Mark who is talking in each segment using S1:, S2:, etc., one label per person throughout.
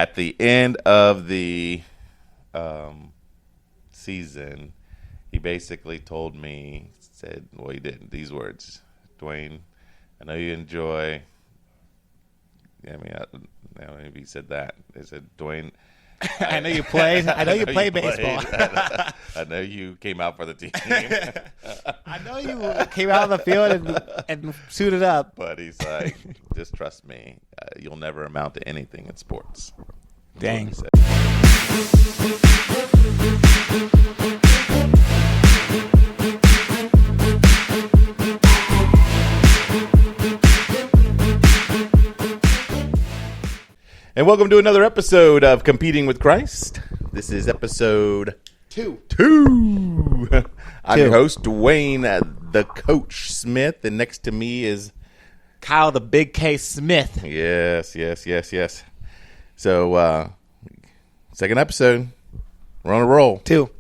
S1: at the end of the season, he basically told me, said, well, he did these words, Dwayne, I know you enjoy. I mean, I don't know if he said that. He said, Dwayne,
S2: I know you play. I know you play baseball.
S1: I know you came out for the team.
S2: I know you came out on the field and suited up.
S1: But he's like, just trust me. You'll never amount to anything in sports.
S2: Dang.
S1: And welcome to another episode of Competing with Christ. This is episode 2. I'm your host, Dwayne, the Coach Smith, and next to me is
S2: Kyle, the Big K Smith.
S1: Yes. So, second episode. We're on a roll.
S2: 2.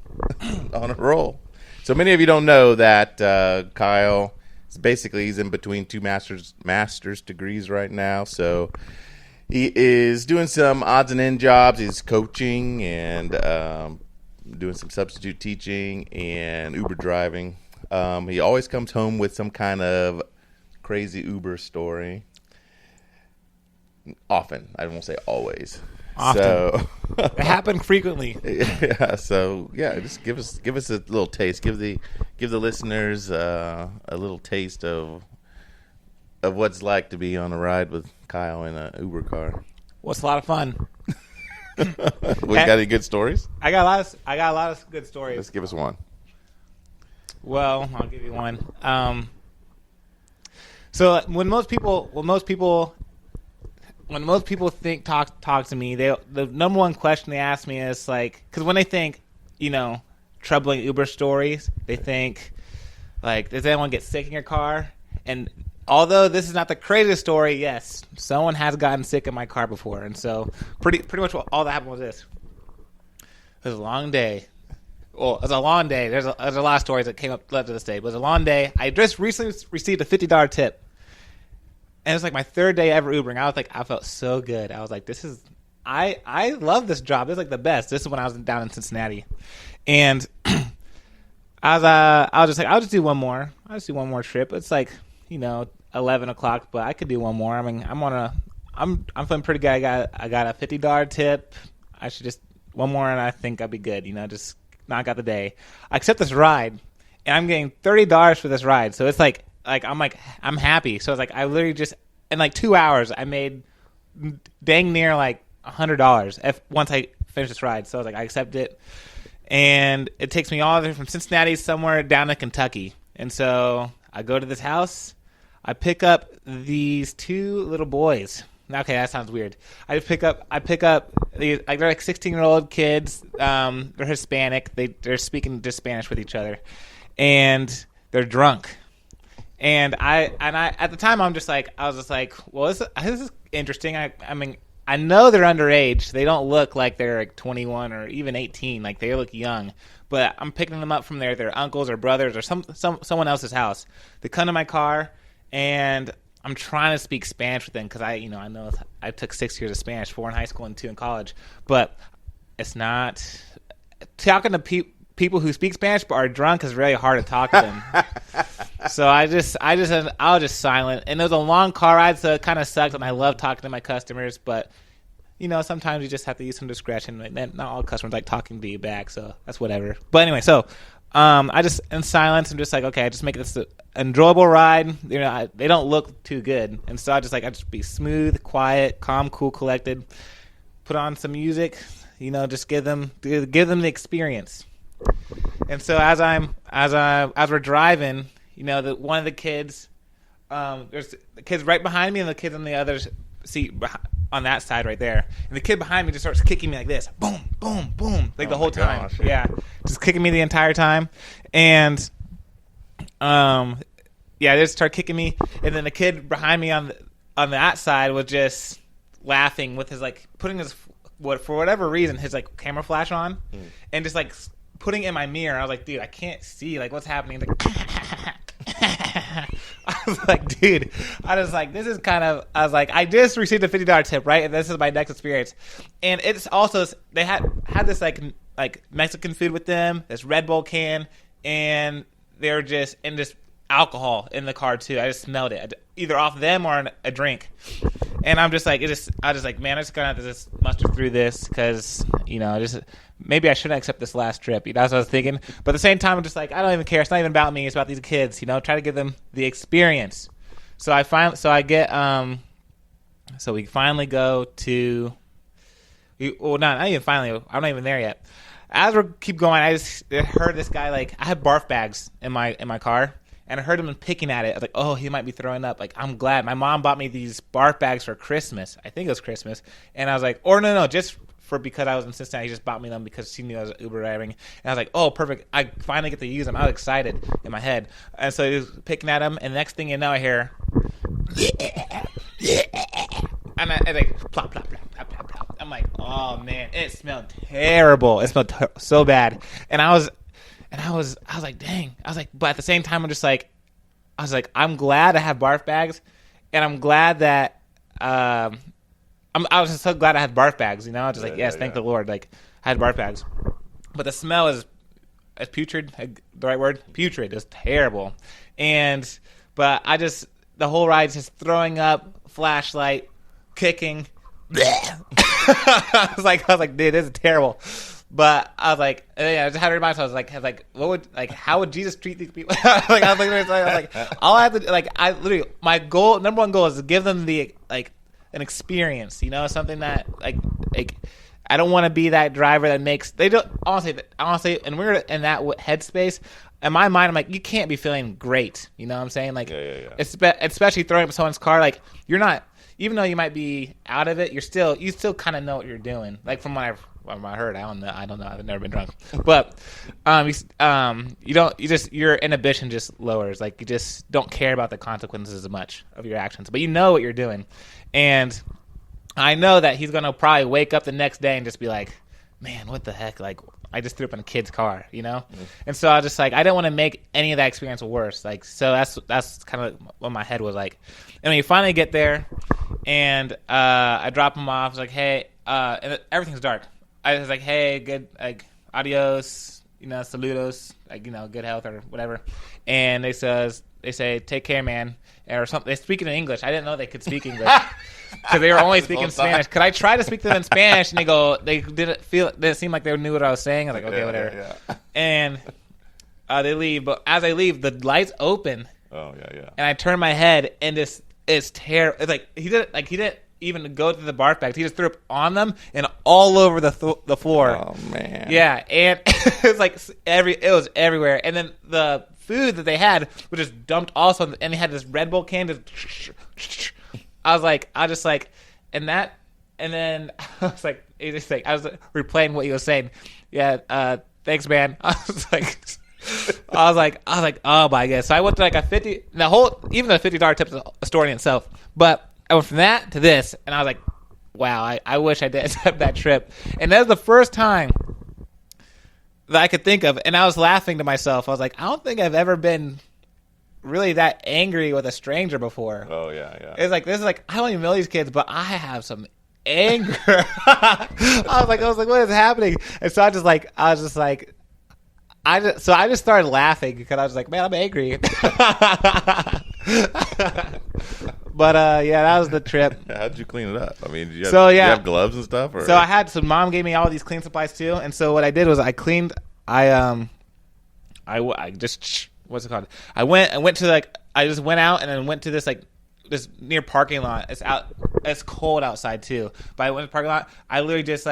S1: On a roll. So many of you don't know that Kyle is basically he's in between 2 master's degrees right now. So he is doing some odds and end jobs. He's coaching and doing some substitute teaching and Uber driving. He always comes home with some kind of crazy Uber story. Often. I won't say always.
S2: Often.
S1: So,
S2: it happened frequently.
S1: Yeah. So just give us a little taste. Give the listeners a little taste of what's like to be on a ride with Kyle in an Uber car.
S2: Well, it's a lot of fun.
S1: We got any good stories?
S2: I got a lot of good stories.
S1: Let's give us one.
S2: Well, I'll give you one. So when most people talk to me, the number one question they ask me is like, because when they think, troubling Uber stories, they think like, does anyone get sick in your car? And although this is not the craziest story, yes, someone has gotten sick in my car before, and so pretty much all that happened was this: it was a long day. Well, it was a long day. There's a lot of stories that led to this day, but it was a long day. I just recently received a $50 tip. And it's like my third day ever Ubering. I felt so good. I was like, I love this job. This is like the best. This is when I was down in Cincinnati. And I was just like, I'll just do one more. I'll just do one more trip. It's like, 11 o'clock, but I could do one more. I mean, I'm feeling pretty good. I got a $50 tip. I should just one more and I think I'll be good. Just knock out the day. I accept this ride and I'm getting $30 for this ride. So it's like I'm happy. So it's like I literally just in like 2 hours I made dang near like $100 once I finished this ride. So I was like, I accept it, and it takes me all the way from Cincinnati somewhere down to Kentucky. And so I go to this house. I pick up these 2 little boys. Okay, that sounds weird. I pick up these, like, they're like 16-year-old kids. They're Hispanic. They're speaking just Spanish with each other, and they're drunk. And I at the time I was just like, well, this is interesting. I mean, I know they're underage. They don't look like they're like 21 or even 18. Like, they look young. But I'm picking them up from their uncles or brothers or someone else's house. They come to my car, and I'm trying to speak Spanish with them because I know I took 6 years of Spanish, 4 in high school and 2 in college. But it's not talking to people who speak Spanish but are drunk is really hard to talk to them. So I was just silent, and it was a long car ride, so it kind of sucked. And I love talking to my customers, but sometimes you just have to use some discretion. And not all customers like talking to you back, so that's whatever. But anyway, so I just in silence, I'm just like, okay, I just make this an enjoyable ride. They don't look too good, and so I just be smooth, quiet, calm, cool, collected. Put on some music, just give them the experience. And so as we're driving, one of the kids, there's the kids right behind me and the kids on the other seat on that side right there. And the kid behind me just starts kicking me like this, boom, boom, boom, like the whole time.
S1: Gosh.
S2: Yeah, just kicking me the entire time. And they just start kicking me. And then the kid behind me on that side was just laughing with his putting his for whatever reason his camera flash on, and just putting it in my mirror. I was like, dude, I can't see what's happening. I was like, dude, I was like, this is kind of, I was like, I just received a $50 tip, right? And this is my next experience. And it's also, they had this like Mexican food with them, this Red Bull can, and they were just alcohol in the car too. I just smelled it, either off them or a drink. And I'm just like, I was like, man, I'm just gonna have to just muster through this because, maybe I shouldn't accept this last trip. That's what I was thinking. But at the same time, I'm just like, I don't even care. It's not even about me. It's about these kids. Try to give them the experience. So we finally go to. Not even finally. I'm not even there yet. As we keep going, I just heard this guy I had barf bags in my car. And I heard him picking at it. I was like, oh, he might be throwing up. Like, I'm glad. My mom bought me these barf bags for Christmas. I think it was Christmas. And I was like, just because I was in Cincinnati, he just bought me them because she knew I was Uber driving. And I was like, oh, perfect. I finally get to use them. I was excited in my head. And so he was picking at them. And the next thing you know, I hear, and I like, plop, plop, plop, plop, plop, plop. I'm like, oh, man. It smelled terrible. It smelled so bad. And I was like, dang. I was like, but at the same time, I'm glad I have barf bags, and I'm glad that I was just so glad I had barf bags. Yes, thank the Lord. Like, I had barf bags, but the smell is putrid. The right word, putrid, is terrible. But the whole ride's just throwing up, flashlight, kicking. I was like, dude, this is terrible. But I was like, I just had to remind myself. I was like, how would Jesus treat these people? All I have to, my number one goal is to give them an experience. Something that I don't want to be that driver that makes. They don't. Honestly, and we're in that headspace. In my mind, I'm like, you can't be feeling great. You know what I'm saying? Especially throwing up someone's car. You're not. Even though you might be out of it, you still kind of know what you're doing. From what I heard, I don't know. I've never been drunk, but your inhibition just lowers. You just don't care about the consequences as much of your actions, but you know what you're doing. And I know that he's gonna probably wake up the next day and just be like, man, what the heck? I just threw up in a kid's car, Mm-hmm. And so I was just I didn't want to make any of that experience worse. So that's kind of what my head was like. And when you finally get there, and I drop him off, I was like, hey, and everything's dark. I was like, hey, good, adios, saludos, good health or whatever. And they say, take care, man, or something. They speak it in English. I didn't know they could speak English because they were only speaking Spanish. Because I tried to speak to them in Spanish, and they didn't seem like they knew what I was saying. I was like, okay, whatever. Yeah. And they leave, but as I leave, the lights open.
S1: Oh yeah.
S2: And I turn my head, and it's terrible. It's he didn't even go to the barf bags. He just threw up on them and all over the floor.
S1: Oh man.
S2: Yeah, and it was it was everywhere. And then the food that they had was just dumped also, and they had this Red Bull can. I was replaying what he was saying. Yeah, thanks, man. I was like, oh my god. So I went to a 50. The $50 tip is a story in itself, but I went from that to this, and I was like, wow, I wish I did accept that trip. And that was the first time that I could think of, and I was laughing to myself. I was like, I don't think I've ever been really that angry with a stranger before.
S1: Oh, yeah.
S2: It's this is I don't even know these kids, but I have some anger. I was like, what is happening? And so I just started laughing because I was like, man, I'm angry. But that was the trip.
S1: How'd you clean it up? I mean, did you have gloves and stuff? Or?
S2: So mom gave me all these clean supplies too, and so what I did was I cleaned. I just what's it called? I just went out and then went to this this near parking lot. It's cold outside too, but I went to the parking lot. I literally just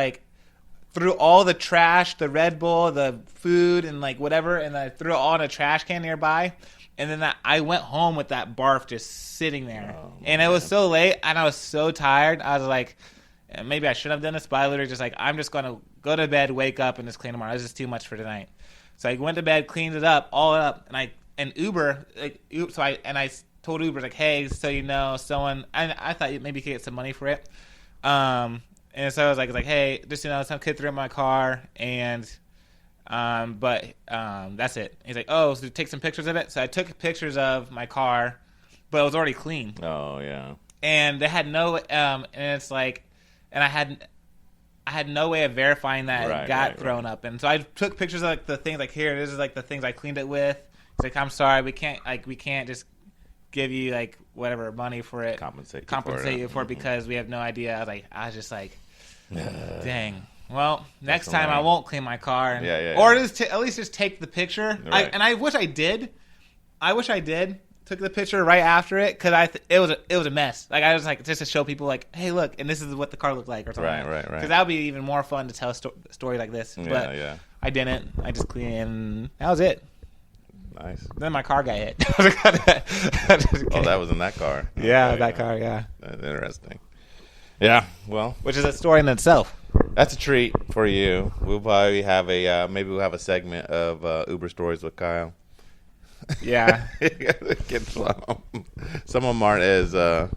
S2: threw all the trash, the Red Bull, the food, and whatever, and I threw it all in a trash can nearby. And then I went home with that barf just sitting there. Oh, and it was so late, and I was so tired. I was like, maybe I shouldn't have done this, but I literally just I'm just going to go to bed, wake up, and just clean tomorrow. It was just too much for tonight. So I went to bed, cleaned it up, all up, and Uber, I told Uber, hey, so someone, and I thought maybe you could get some money for it. And so I was like, hey, just some kid threw in my car, and but that's it. He's like, oh, so take some pictures of it. So I took pictures of my car, but it was already clean.
S1: Oh yeah.
S2: And they had no, and it's like, and I had no way of verifying that it got thrown up. And so I took pictures of like the things like here, this is like the things I cleaned it with. It's like, I'm sorry, we can't just give you like whatever money for it, compensate you for it because we have no idea. I was just like, dang. Well, next time I won't clean my car, or just at least just take the picture. Right. I wish I did. Took the picture right after it because it was a mess. Like I was like just to show people like, hey, look, and this is what the car looked like or something. Right. Because that would be even more fun to tell a story like this. But I didn't. I just cleaned it and that was it.
S1: Nice.
S2: Then my car got hit.
S1: Oh, that was in that car.
S2: Yeah, that car. Yeah.
S1: That's interesting. Yeah. Well,
S2: which is a story in itself.
S1: That's a treat for you. We'll probably have maybe we'll have a segment of Uber stories with Kyle.
S2: Yeah.
S1: Get some of them aren't as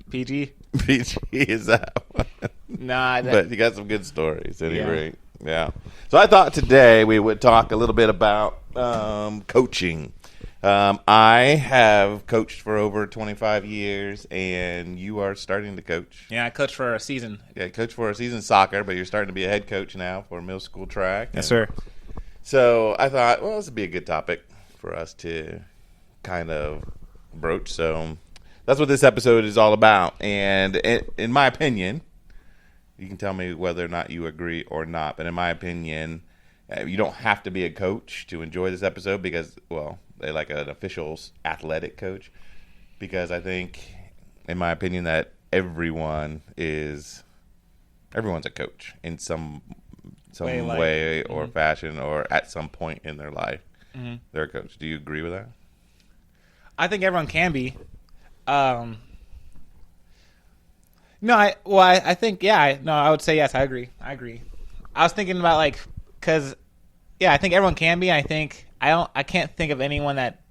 S2: PG.
S1: PG is that one.
S2: Nah,
S1: but you got some good stories at any rate. Yeah. So I thought today we would talk a little bit about coaching. I have coached for over 25 years, and you are starting to coach.
S2: Yeah, I coached for a season.
S1: Yeah, coached for a season soccer, but you're starting to be a head coach now for middle school track.
S2: Yes, sir.
S1: So I thought, well, this would be a good topic for us to kind of broach. So that's what this episode is all about. And in my opinion, you can tell me whether or not you agree or not, but in my opinion, you don't have to be a coach to enjoy this episode because, well, they like an official athletic coach, because I think, in my opinion, that everyone's a coach in some way or fashion or at some point in their life. Mm-hmm. They're a coach. Do you agree with that?
S2: I think everyone can be. I would say yes. I agree. I was thinking about I think everyone can be. I think I can't think of anyone that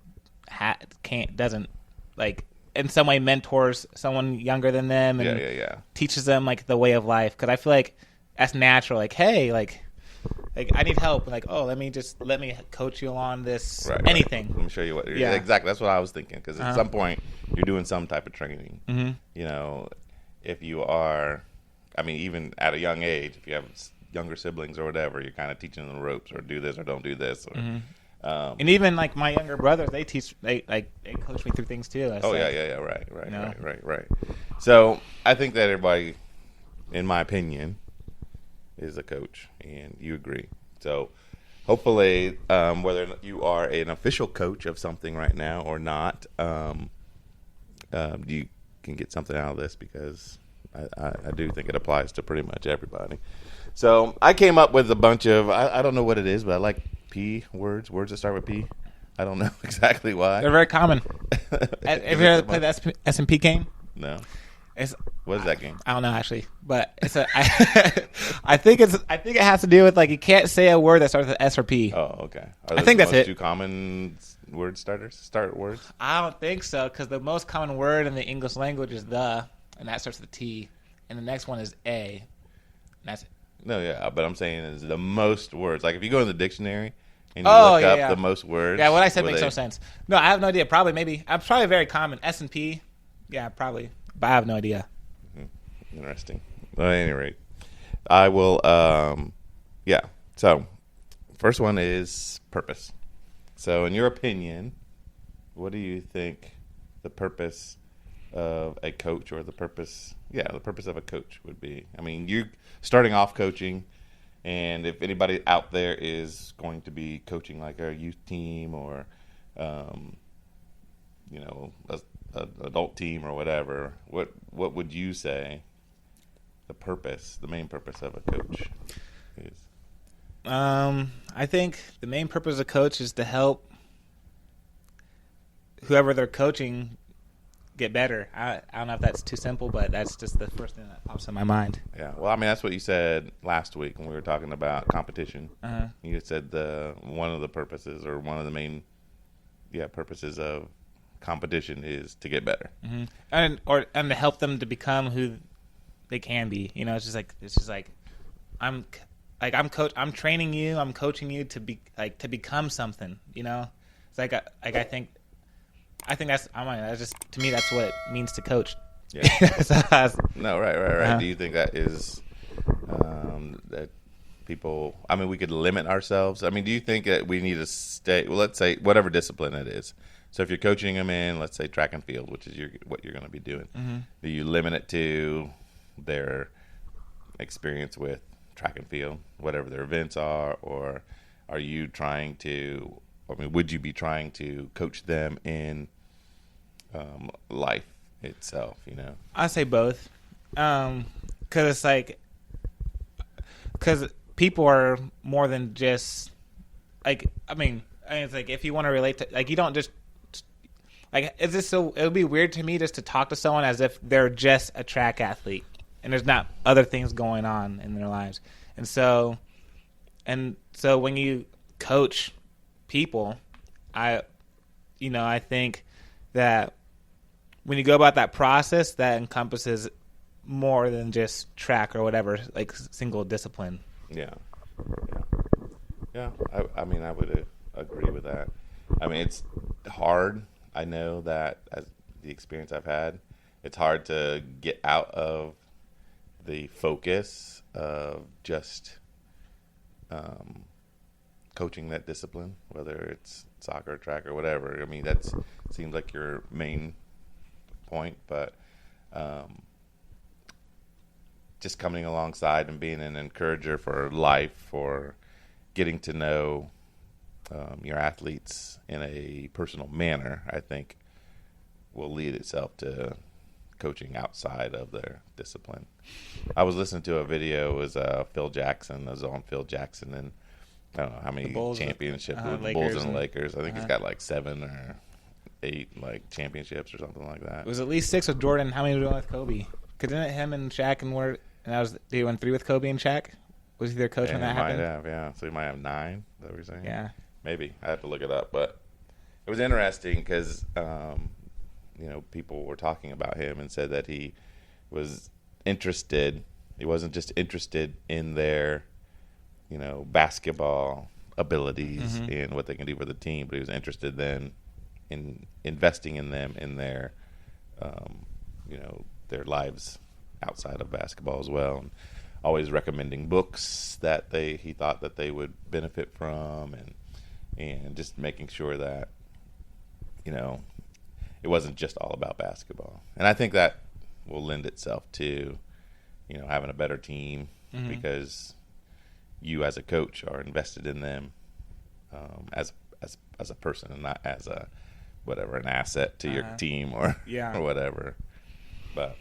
S2: doesn't like in some way mentors someone younger than them and teaches them like the way of life. Because I feel like that's natural. Like, hey, like I need help. Like, oh, let me coach you along this anything.
S1: Let me show you what. Yeah, exactly. That's what I was thinking. Because at some point you're doing some type of training. Mm-hmm. You know, if you are, I mean, even at a young age, if you have younger siblings or whatever, you're kind of teaching them the ropes, or do this or don't do this. Or,
S2: and even like my younger brothers, they coach me through things too.
S1: Right. So I think that everybody, in my opinion, is a coach, and you agree. So hopefully, whether you are an official coach of something right now or not, you can get something out of this, because I do think it applies to pretty much everybody. So I came up with a bunch of, I don't know what it is, but I like P words that start with P. I don't know exactly why.
S2: They're very common. Have you ever played the S&P game?
S1: No. What is that game?
S2: I don't know actually, but it's I think it has to do with like you can't say a word that starts with S or P.
S1: Oh, okay.
S2: I think that's it.
S1: Two common word starters? Start words?
S2: I don't think so, because the most common word in the English language is the, and that starts with a T, and the next one is a. And that's it.
S1: No, yeah, but I'm saying is the most words. Like if you go in the dictionary and you look up the most words.
S2: Yeah, what I said makes no sense. No, I have no idea. Probably, maybe. I'm probably very common. S&P. Yeah, probably. But I have no idea.
S1: Mm-hmm. Interesting. Well, at any rate, I will, So, first one is purpose. So, in your opinion, what do you think the purpose of a coach, or the purpose of a coach would be? I mean, you're starting off coaching, and if anybody out there is going to be coaching like a youth team or, an adult team or whatever, what would you say the main purpose of a coach is?
S2: I think the main purpose of a coach is to help whoever they're coaching get better. I don't know if that's too simple, but that's just the first thing that pops in my mind.
S1: Yeah, well, I mean, that's what you said last week when we were talking about competition. Uh-huh. You said one of the purposes, or one of the main purposes of competition is to get better,
S2: and to help them to become who they can be. You know, it's just like I'm training you, I'm coaching you to become something. You know, it's like I think I think that's just to me that's what it means to coach.
S1: Yeah.
S2: So
S1: No, right. Do you think that is that people? I mean, we could limit ourselves. I mean, do you think that we need to stay? Well, let's say whatever discipline it is. So if you're coaching them in, let's say track and field, which is what you're going to be doing, do you limit it to their experience with track and field, whatever their events are, or are you trying to? I mean, would you be trying to coach them in life itself?
S2: I say both, because it's like, because people are more than just like. I mean, it's like if you want to relate to, like, you don't just like. It's just so it would be weird to me just to talk to someone as if they're just a track athlete and there's not other things going on in their lives, and so when you coach people, I think that when you go about that process, that encompasses more than just track or whatever, like single discipline.
S1: Yeah. I mean, I would agree with that. I mean, it's hard. I know that as the experience I've had, it's hard to get out of the focus of just coaching that discipline, whether it's soccer, track, or whatever. I mean, that seems like your main point, but just coming alongside and being an encourager for life, for getting to know your athletes in a personal manner, I think will lead itself to coaching outside of their discipline. I was listening to a video. It was Phil Jackson. It was on Phil Jackson, and I don't know how many championships with the Bulls and Lakers. I think he's got like 7 or 8 like championships or something like that.
S2: It was at least 6 with Jordan. How many were with Kobe? Because didn't him and Shaq he won 3 with Kobe and Shaq? Was he their coach when that happened?
S1: Might have, yeah. So he might have 9. Is that what you're saying?
S2: Yeah.
S1: Maybe. I have to look it up, but it was interesting because people were talking about him and said that he was interested. He wasn't just interested in their basketball abilities and what they can do for the team, but he was interested then in investing in them in their their lives outside of basketball as well, and always recommending books that he thought that they would benefit from, and just making sure that it wasn't just all about basketball. And I think that will lend itself to having a better team because you as a coach are invested in them as a person and not as an asset to your team or whatever. But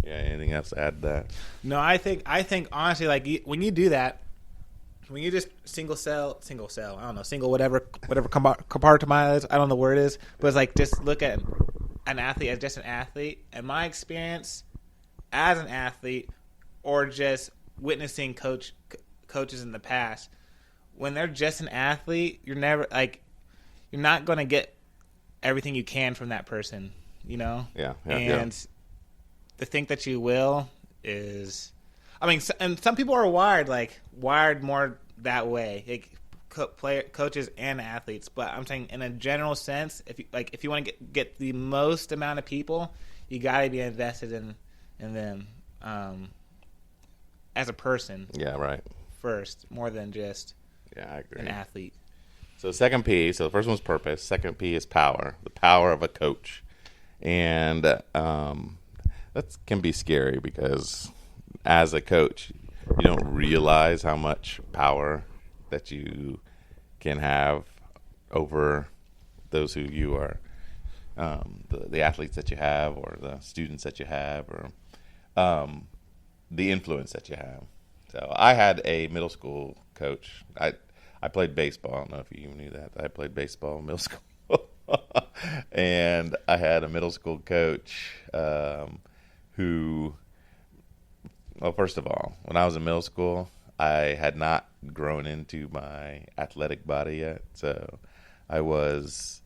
S1: yeah, anything else to add to that?
S2: No, I think honestly, like when you do that, when you just single cell, I don't know, single whatever compartmentalize, I don't know the word is, but it's like just look at an athlete as just an athlete. And my experience as an athlete, or just witnessing coaches in the past, when they're just an athlete, you're not going to get everything you can from that person,
S1: Yeah.
S2: And to think that you will is, I mean, and some people are wired more that way, like coaches and athletes. But I'm saying in a general sense, if you want to get the most amount of people, you got to be invested in them as a person.
S1: Yeah, right.
S2: First, more than just
S1: I agree.
S2: an athlete.
S1: So second P, so the first one's purpose. Second P is power, the power of a coach. And that can be scary because as a coach, you don't realize how much power that you can have over those who you are, the athletes that you have or the students that you have or the influence that you have. So I had a middle school coach. I played baseball. I don't know if you knew that. I played baseball in middle school. And I had a middle school coach who, well, first of all, when I was in middle school, I had not grown into my athletic body yet. So I was,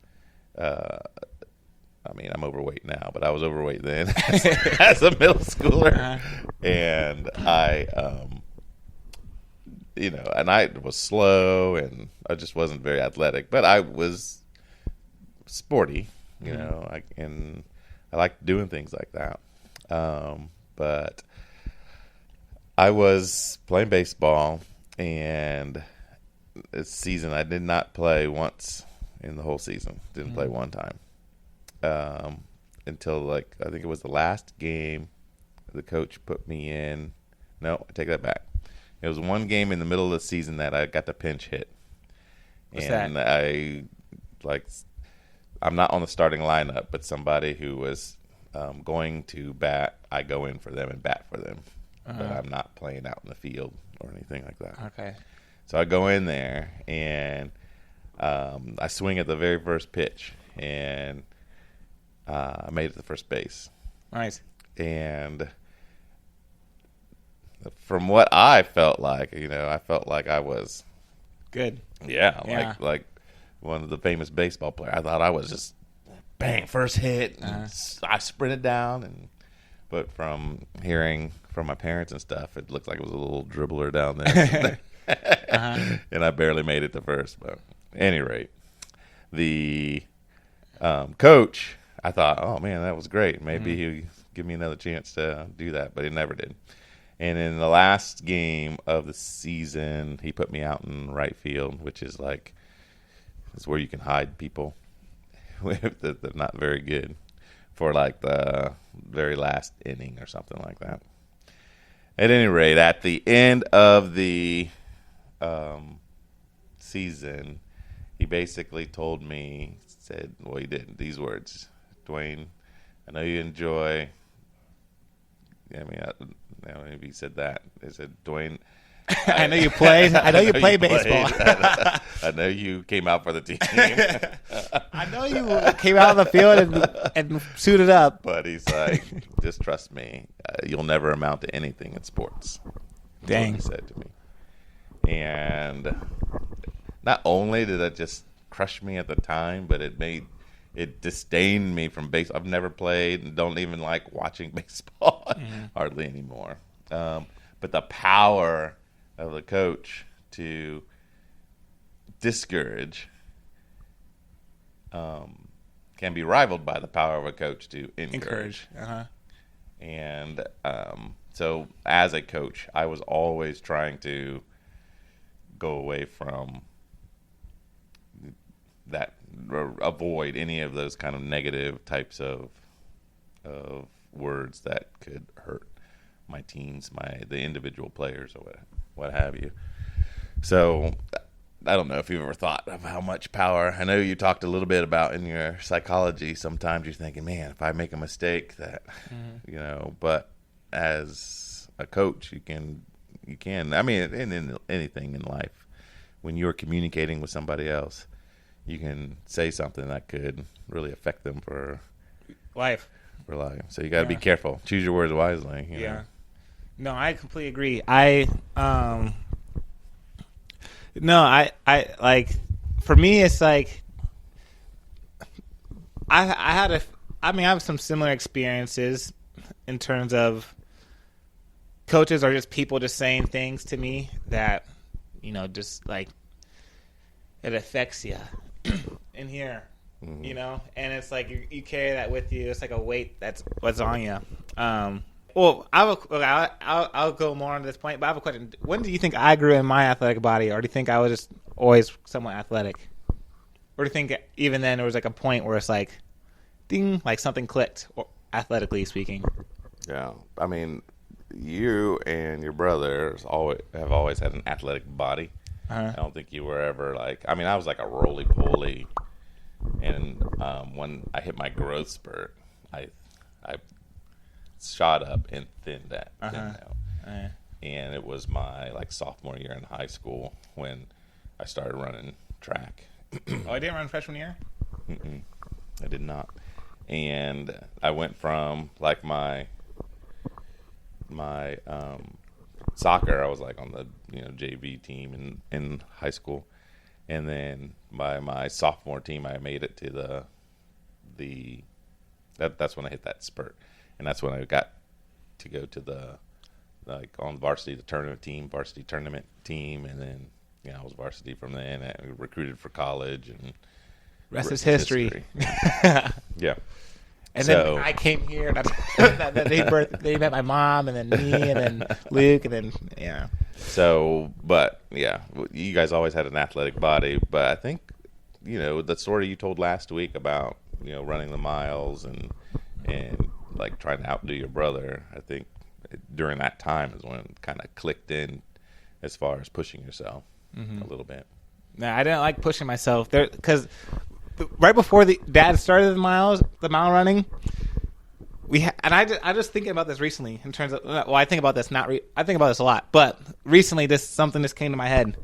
S1: I'm overweight now, but I was overweight then as a middle schooler. And I, and I was slow and I just wasn't very athletic, but I was sporty, and I like doing things like that. But I was playing baseball, and this season I did not play once in the whole season. Didn't play one time until I think it was the last game. The coach put me in. No, I take that back. It was one game in the middle of the season that I got the pinch hit.
S2: What's
S1: and
S2: that?
S1: I'm not on the starting lineup, but somebody who was going to bat, I go in for them and bat for them. But I'm not playing out in the field or anything like that.
S2: Okay.
S1: So I go in there, and I swing at the very first pitch, and I made it to first base.
S2: Nice.
S1: And from what I felt like, I felt like I was
S2: Good.
S1: Yeah. Like one of the famous baseball players. I thought I was just bang, first hit. And I sprinted down, but from hearing from my parents and stuff, it looked like it was a little dribbler down there. And I barely made it to first. But at any rate, the coach, I thought, oh man, that was great. Maybe he'll give me another chance to do that, but he never did. And in the last game of the season, he put me out in right field, which is it's where you can hide people that they're not very good for the very last inning or something like that. At any rate, at the end of the season, he basically told me, he did these words, Dwayne, I know you enjoy. Maybe he said that. He said, Dwayne,
S2: I know you play. I know you play baseball.
S1: I know you came out for the team.
S2: I know you came out on the field and suited up.
S1: But he's like, just trust me. You'll never amount to anything in sports. That's
S2: Dang.
S1: what he said to me. And not only did that just crush me at the time, but it disdained me from baseball. I've never played and don't even like watching baseball hardly anymore. But the power of the coach to discourage can be rivaled by the power of a coach to encourage. And so as a coach, I was always trying to go away from that, or avoid any of those kind of negative types of words that could hurt my teams, the individual players, or what have you. So I don't know if you've ever thought of how much power. I know you talked a little bit about in your psychology. Sometimes you're thinking, man, if I make a mistake, that But as a coach, you can. I mean, in anything in life, when you're communicating with somebody else, you can say something that could really affect them for
S2: life.
S1: So you got to be careful. Choose your words wisely. You know?
S2: No, I completely agree. I for me, it's like I have some similar experiences in terms of coaches are just people just saying things to me that, just like it affects you in here, and it's like you carry that with you. It's like a weight that's what's on you. Well, I'll go more on this point, but I have a question. When do you think I grew in my athletic body, or do you think I was just always somewhat athletic? Or do you think even then there was like a point where it's like, ding, like something clicked, or athletically speaking?
S1: Yeah, I mean, you and your brothers have always had an athletic body. I don't think you were ever I was like a roly-poly, and when I hit my growth spurt, I shot up and thinned out. And it was my sophomore year in high school when I started running track.
S2: Oh, I didn't run freshman year?
S1: I did not. And I went from my soccer, I was on the JV team in high school, and then by my sophomore team I made it to that's when I hit that spurt, and that's when I got to go to the on varsity, the varsity tournament team, and then I was varsity from then. I recruited for college, and
S2: Rest is history.
S1: Yeah.
S2: And then I came here, and they met my mom, and then me, and then Luke, and then, yeah.
S1: So, but, yeah, you guys always had an athletic body. But I think, the story you told last week about, running the miles and like, trying to outdo your brother, I think during that time is when it kind of clicked in as far as pushing yourself a little bit.
S2: No, I didn't like pushing myself there because right before Dad started the mile running, I just thinking about this recently in terms of I think about this I think about this a lot, but recently something just came to my head.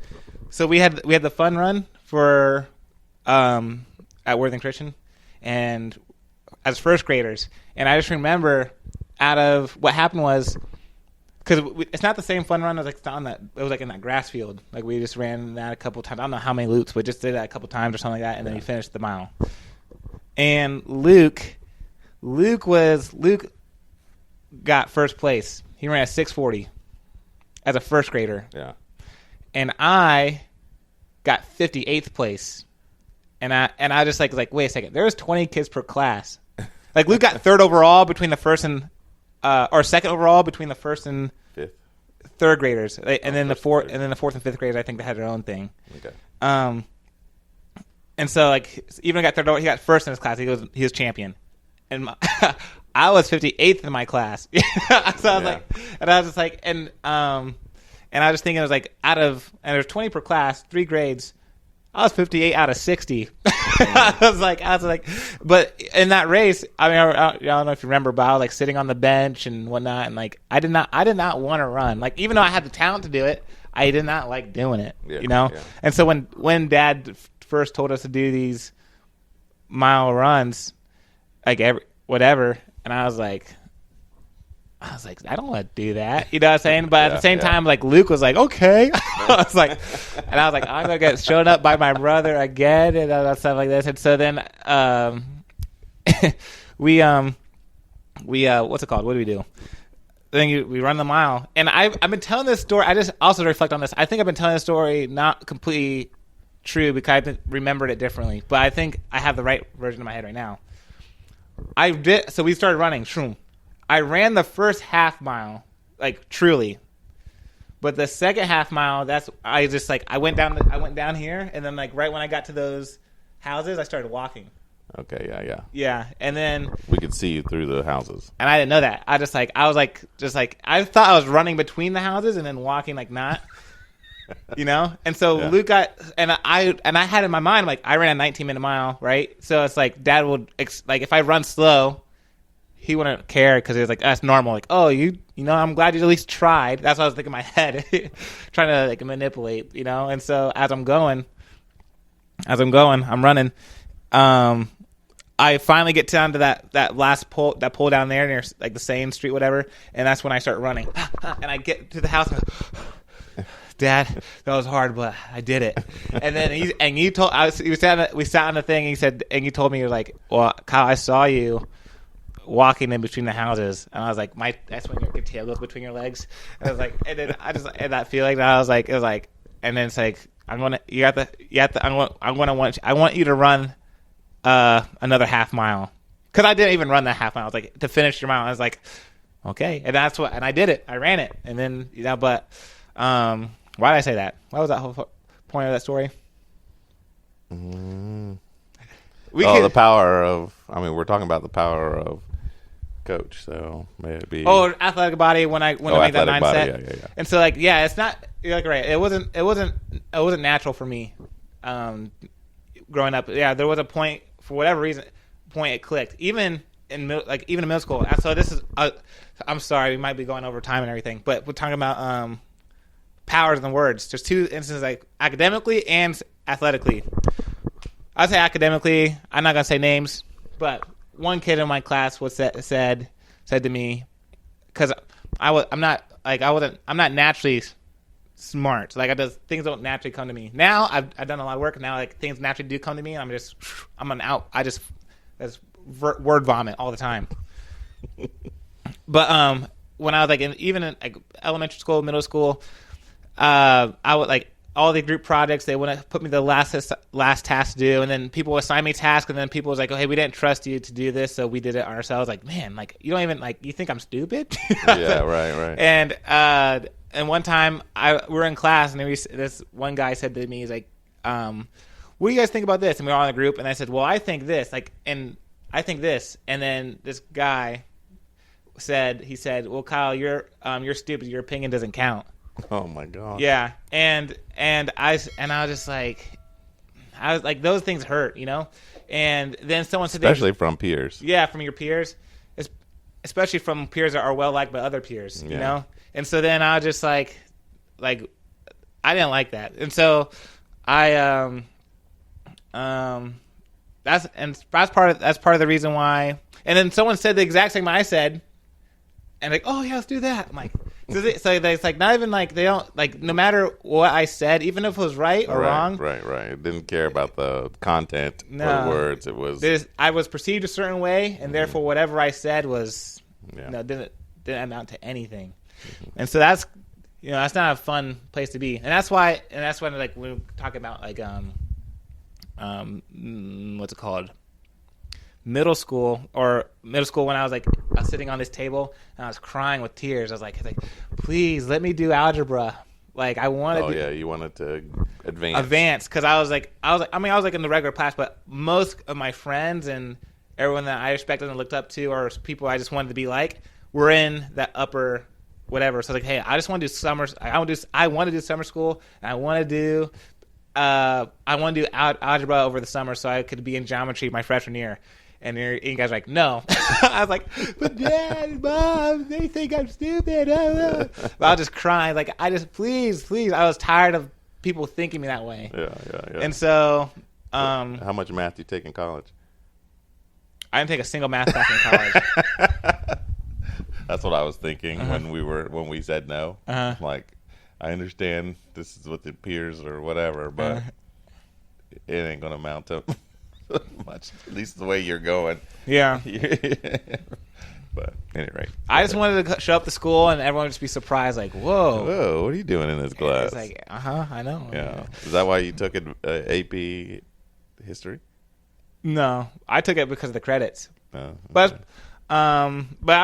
S2: So we had the fun run for at Worthing Christian, and as first graders, and I just remember out of what happened was. Because it's not the same fun run as it was like in that grass field. Like we just ran that a couple times. I don't know how many loops, but just did that a couple times or something like that, and then we finished the mile. And Luke got first place. He ran a 6:40 as a first grader.
S1: Yeah.
S2: And I got 58th place. And I just like wait a second. There was 20 kids per class. Like Luke got third overall between the first and. Or second overall between the first and third graders, and then the fourth and fifth graders. I think they had their own thing.
S1: Okay.
S2: And so like even got third, he got first in his class. He was champion, and I was 58th in my class. So I was like, and I was just like, and I was thinking it was like and there's 20 per class, 3 grades. I was 58 out of 60. I was like, but in that race, I mean, I don't know if you remember, but I was like sitting on the bench and whatnot, and like I did not want to run. Like even though I had the talent to do it, I did not like doing it. Yeah. And so when Dad first told us to do these mile runs, like whatever, and I was like, I don't want to do that. You know what I'm saying? But at the same time, like Luke was like, okay. I was like, I'm gonna get shown up by my brother again and all that stuff like this. And so then, we what's it called? What do we do? Then we run the mile, and I've been telling this story. I just also reflect on this. I think I've been telling this story not completely true because I remembered it differently, but I think I have the right version in my head right now. I did. So we started running. Shroom. I ran the first half mile, like truly, but the second half mile, I went down here, and then like right when I got to those houses, I started walking.
S1: Okay, yeah.
S2: Yeah, and then
S1: we could see you through the houses,
S2: and I didn't know that. I thought I was running between the houses and then walking like not, And so Luke got, and I had in my mind like I ran a 19-minute mile, right? So it's like Dad would like if I run slow. He wouldn't care because he was like, that's normal. Like, oh, I'm glad you at least tried. That's what I was thinking in my head, trying to like manipulate, And so as I'm going, I'm running. I finally get down to that last pull down there near like the same street, whatever, and that's when I start running. And I get to the house. And Dad, that was hard, but I did it. And then we sat on the thing. And he said, and he told me, he was like, well, Kyle, I saw you walking in between the houses, and I was like, that's when your tail goes between your legs. And I was like, and then I just had that feeling, and I was like, it was like, and then it's like, I want you to run another half mile, because I didn't even run that half mile. I was like, to finish your mile. I was like, okay, and I did it. I ran it, and then but why did I say that? What was that whole point of that story?
S1: The power of. I mean, we're talking about the power of coach, so maybe
S2: athletic body when I made that mindset.
S1: Yeah.
S2: And so like it's not, you're like, right, it wasn't natural for me growing up. There was a point, for whatever reason, it clicked even in middle school. So this is I'm sorry, we might be going over time and everything, but we're talking about powers and words. There's two instances, like academically and athletically. I'd say academically, I'm not gonna say names, but one kid in my class said to me, because I'm not naturally smart. Like things don't naturally come to me. Now I've done a lot of work. Now like things naturally do come to me, and that's word vomit all the time. But when I was like even in like elementary school, middle school, I would like all the group projects. They want to put me the last task to do, and then people assign me tasks, and then people was like, "Oh, hey, we didn't trust you to do this, so we did it ourselves." Like, man, like you don't even like you think I'm stupid?
S1: Yeah, right.
S2: And one time we were in class, and this one guy said to me, he's like, "What do you guys think about this?" And we were all in a group, and I said, "Well, I think this, and I think this," and then this guy said, "Well, Kyle, you're stupid. Your opinion doesn't count."
S1: Oh my god.
S2: Yeah, and I was just like, those things hurt, you know. And then someone said,
S1: especially from peers.
S2: Yeah, from your peers, especially from peers that are well liked by other peers, you know. And so then I was just like I didn't like that, and so I that's part of the reason why. And then someone said the exact same I said, and like, oh yeah, let's do that. I'm like. So it's like not even like they don't like no matter what I said, even if it was right or wrong.
S1: Right. It didn't care about the content or words. It was
S2: I was perceived a certain way, and therefore whatever I said was didn't amount to anything. And so that's that's not a fun place to be. And that's when like when we talk about like what's it called? Middle school when I was sitting on this table and I was crying with tears. I was like, please let me do algebra. Like I wanted.
S1: Oh yeah, you wanted to advance.
S2: Because I was like in the regular class, but most of my friends and everyone that I respected and looked up to, or people I just wanted to be like, were in that upper whatever. So I was like, hey, I just want to do summers. I want to do summer school, and I want to do algebra over the summer so I could be in geometry my freshman year. And you guys are like, no. I was like, but Dad, Mom, they think I'm stupid. But I was just crying. Like, please. I was tired of people thinking me that way.
S1: Yeah.
S2: And so.
S1: How much math do you take in college?
S2: I didn't take a single math class in college.
S1: That's what I was thinking when we said no. Like, I understand this is what the peers or whatever, but it ain't going to amount to much, at least the way you're going.
S2: Yeah.
S1: But anyway,
S2: I just wanted to show up to school and everyone would just be surprised, like, whoa,
S1: what are you doing in this class?
S2: It's like, I know.
S1: Yeah. Is that why you took AP history?
S2: No, I took it because of the credits.
S1: Okay.
S2: But I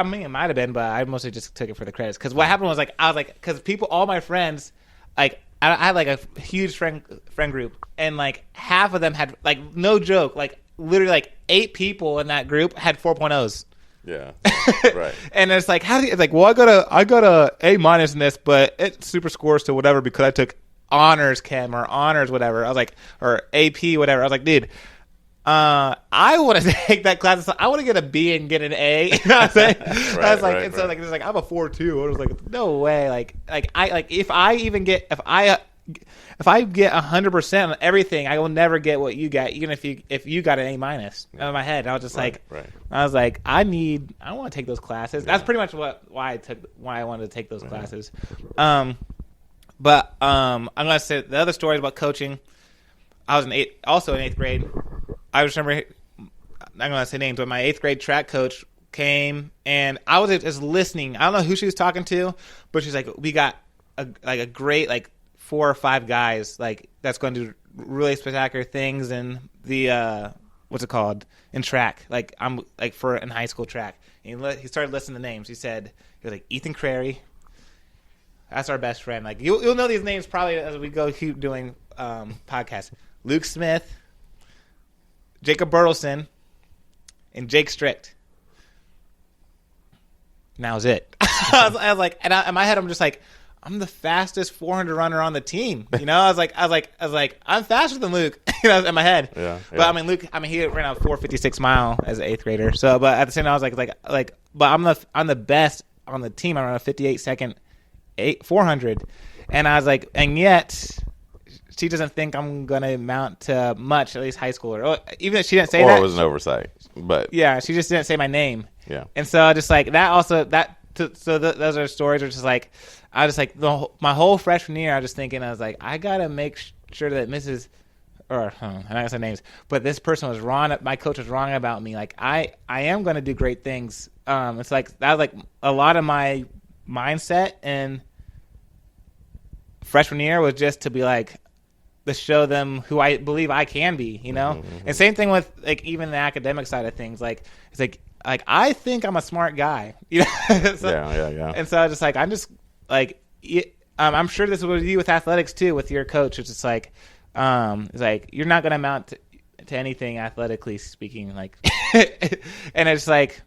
S2: mean, it might have been, but I mostly just took it for the credits. Because what happened was, because all my friends, I had like a huge friend group, and like half of them had, like, no joke, like literally like 8 people in that group had 4.0s.
S1: Yeah, right.
S2: And it's like, it's like, well, I got a A- in this, but it super scores to whatever because I took honors chem or honors whatever. I was like, or AP whatever. I was like, dude, I want to take that class. I want to get a B and get an A. You know what I'm saying? I was like, and so like, it's like I'm a 4.2. I was like, no way. Like if I get 100% on everything, I will never get what you got, even if you got an A- in my head. I was just I was like, I want to take those classes. That's pretty much why I wanted to take those classes. But I'm gonna say the other story about coaching. I was also in 8th grade. I just remember, I'm not going to say names, but my 8th grade track coach came, and I was just listening. I don't know who she was talking to, but she's like, we got a great, like, 4 or 5 guys, like, that's going to do really spectacular things in the, what's it called, in track. Like, I'm, like, in high school track. And he started listing the names. He was like, Ethan Crary. That's our best friend. Like, you'll know these names probably as we keep doing podcasts. Luke Smith, Jacob Burleson, and Jake Strict. And that was it. I was like, and in my head, I'm just like, I'm the fastest 400 runner on the team. You know, I was like, I'm faster than Luke. You know, in my head.
S1: Yeah.
S2: But I mean, Luke, he ran out 4:56 mile as an 8th grader. So, but at the same time, I was like, but I'm the best on the team. I ran a 58-second 400, and I was like, and yet. She doesn't think I'm going to amount to much, at least high schooler. Or, even if she didn't say that.
S1: Or it was an oversight. But
S2: yeah, she just didn't say my name.
S1: Yeah.
S2: And so just like that also, those are stories where just like, I was just like, my whole freshman year, I was just thinking, I was like, I got to make sure that I'm not going to say names, but this person was wrong. My coach was wrong about me. Like, I am going to do great things. It's like, that was like a lot of my mindset and freshman year was just to be like, to show them who I believe I can be, you know?
S1: Mm-hmm.
S2: And same thing with like even the academic side of things. Like it's like I think I'm a smart guy, you know? So,
S1: yeah.
S2: And so I'm just like I'm sure this was you with athletics too, with your coach. It's like you're not going to amount to anything athletically speaking, like, and it's like.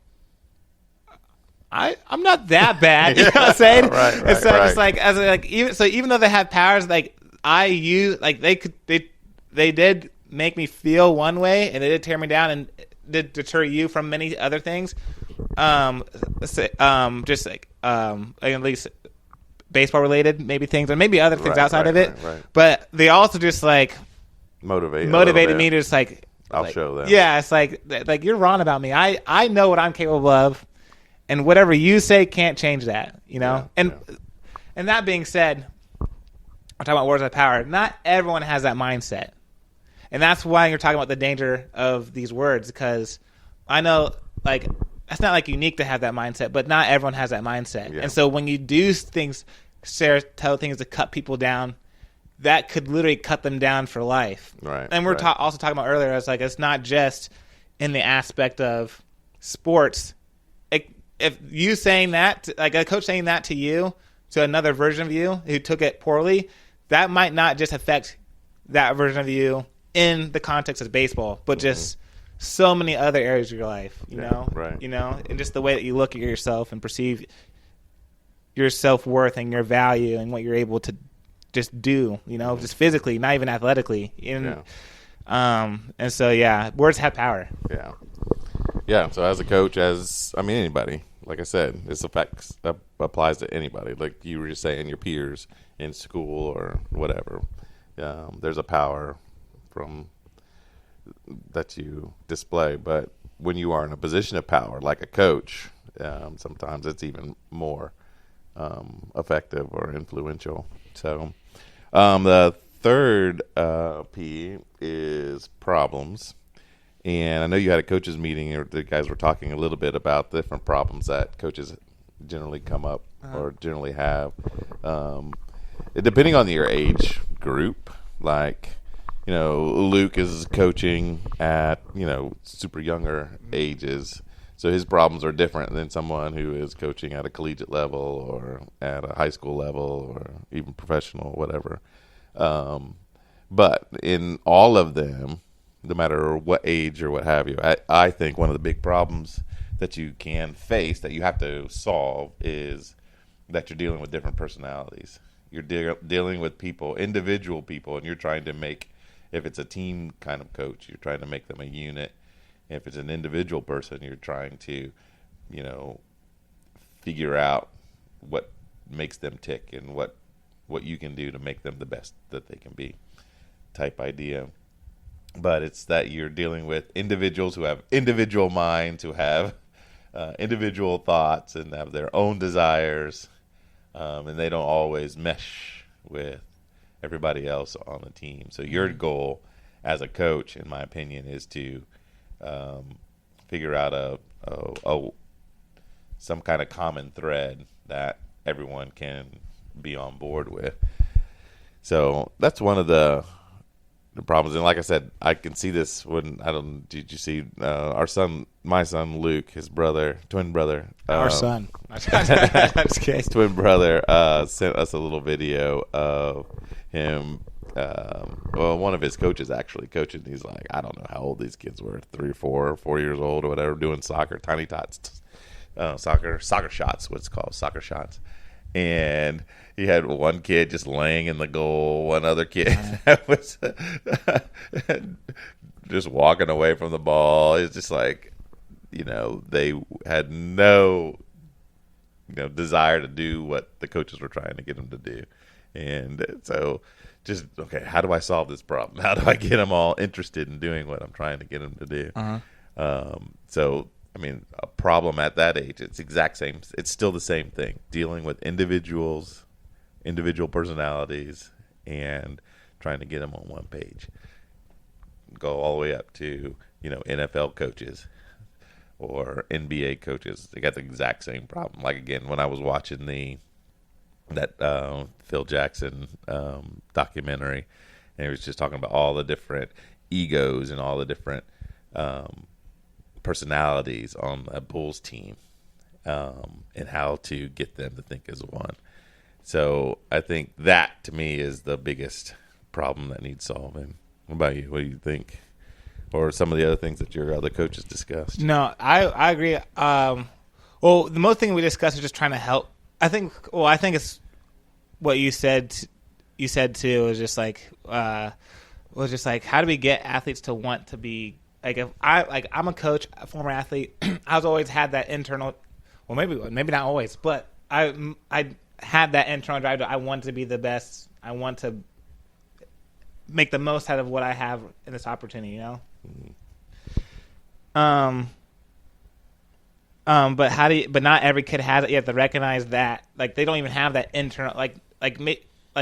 S2: I'm not that bad, you know what I'm saying?
S1: Right.
S2: And so just like even though they have powers, like I use like they did make me feel one way, and they did tear me down and did deter you from many other things. Just like at least baseball related maybe things, or maybe other things outside of it.
S1: Right.
S2: But they also just like motivated me to just like
S1: I'll show them.
S2: Yeah, it's like you're wrong about me. I know what I'm capable of. And whatever you say can't change that, you know? And that being said, I'm talking about words of power. Not everyone has that mindset. And that's why you're talking about the danger of these words, because I know, like, that's not, like, unique to have that mindset, but not everyone has that mindset. Yeah. And so when you do things, tell things to cut people down, that could literally cut them down for life.
S1: Right.
S2: And we're also talking about earlier, it's not just in the aspect of sports. If you saying that, like a coach saying that to you, to another version of you who took it poorly, that might not just affect that version of you in the context of baseball, but just so many other areas of your life, you know?
S1: Right.
S2: You know, and just the way that you look at yourself and perceive your self-worth and your value and what you're able to just do, you know, just physically, not even athletically. And so, words have power.
S1: Yeah. Yeah, so as a coach, anybody, like I said, this applies to anybody. Like you were just saying, your peers in school or whatever. There's a power that you display. But when you are in a position of power, like a coach, sometimes it's even more effective or influential. So the third P is problems. And I know you had a coaches meeting, or the guys were talking a little bit about the different problems that coaches generally come up or generally have. Depending on your age group, like, you know, Luke is coaching at, you know, super younger ages. So his problems are different than someone who is coaching at a collegiate level or at a high school level or even professional, whatever. But in all of them, no matter what age or what have you, I think one of the big problems that you can face, that you have to solve, is that you're dealing with different personalities. You're dealing with people, individual people, and you're trying to make, if it's a team kind of coach, you're trying to make them a unit. If it's an individual person, you're trying to, you know, figure out what makes them tick and what you can do to make them the best that they can be, type idea. But it's that you're dealing with individuals who have individual minds, who have individual thoughts and have their own desires, and they don't always mesh with everybody else on the team. So your goal as a coach, in my opinion, is to figure out some kind of common thread that everyone can be on board with. So that's one of the problems. And like I said, I can see this when did you see my son Luke, his twin brother,
S2: our son,
S1: his twin brother sent us a little video of him, one of his coaches actually coaching. He's like, I don't know how old these kids were, 3 or 4 years old or whatever, doing soccer, tiny tots, soccer shots, what's called soccer shots. And he had one kid just laying in the goal, one other kid that was just walking away from the ball. It's just like, you know, they had no, you know, desire to do what the coaches were trying to get them to do. And so just, okay, how do I solve this problem? How do I get them all interested in doing what I'm trying to get them to do? So, I mean, a problem at that age, it's still the same thing, dealing with individual personalities and trying to get them on one page. Go all the way up to, you know, NFL coaches or NBA coaches. They got the exact same problem. Like, again, when I was watching that Phil Jackson documentary, And he was just talking about all the different egos and all the different personalities on a Bulls team, and how to get them to think as one. So I think that, to me, is the biggest problem that needs solving. What about you? What do you think? Or some of the other things that your other coaches discussed?
S2: No, I agree. Well, the most thing we discussed is just trying to help. I think it's what you said. You said too was just like how do we get athletes to want to be like, if I'm a coach, a former athlete. I've always had that internal. Well, maybe not always, but I had that internal drive. I want to be the best. I want to make the most out of what I have in this opportunity. But how do you? But not every kid has it. You have to recognize that, like, they don't even have that internal, like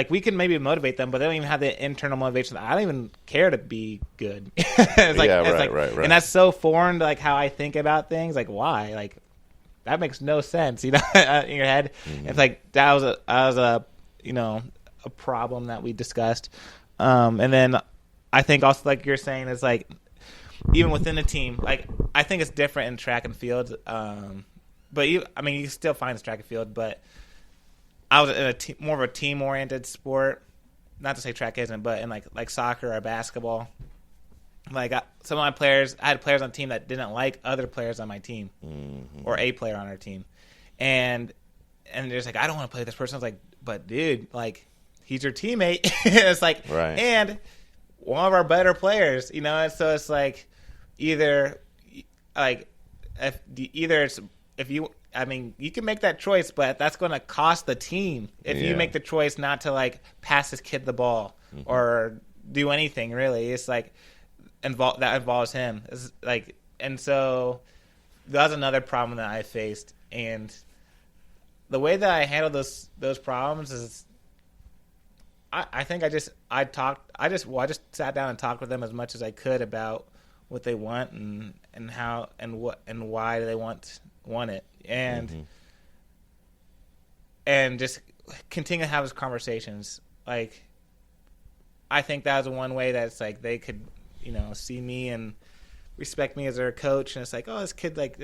S2: we can maybe motivate them, but they don't even have the internal motivation. I don't even care to be good. Right. And that's so foreign to like how I think about things. Like, why? Like, that makes no sense, in your head. Mm-hmm. It's like that was a problem that we discussed. And then I think also, like you're saying, is like, even within the team, like, I think it's different in track and field. But you still find it's track and field, but I was in more of a team-oriented sport. Not to say track isn't, but in like soccer or basketball. Like, some of my players, I had players on the team that didn't like other players on my team, mm-hmm. or a player on our team, and they're just like, I don't want to play with this person. I was like, but dude, like, he's your teammate. It's like, right. And one of our better players, And so it's like, you can make that choice, but that's going to cost the team if you make the choice not to, like, pass this kid the ball, mm-hmm. or do anything really. It's like that involves him. It's like, and so that's another problem that I faced. And the way that I handled those problems is, I think I just sat down and talked with them as much as I could about what they want and how and what and why they want it, and mm-hmm. and just continue to have those conversations. Like, I think that was one way that's like they could, see me and respect me as their coach, and it's like, oh, this kid, like,